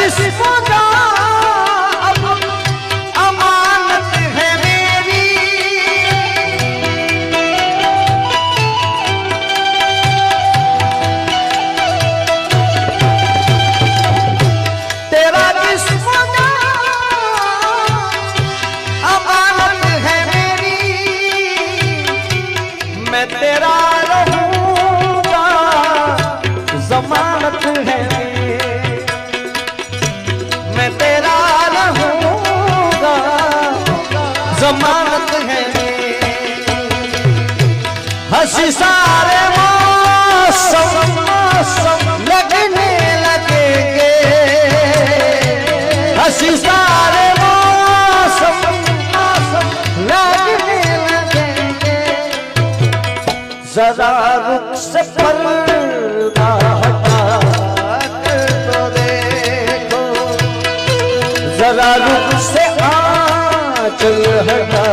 जिस्मों का अमानत है मेरी, तेरा जिस्मों का अमानत है मेरी, मैं तेरा रहूंगा जमानत है मेरी, मैं तेरा रहूंगा जमानत है मेरी। हंसी सारे मौसम लगने लगेंगे, हंसी सारे मौसम लगने लगेंगे, जरा रुख से पर्दा हटा कर तो देखो, जरा रुख से आंचल हटा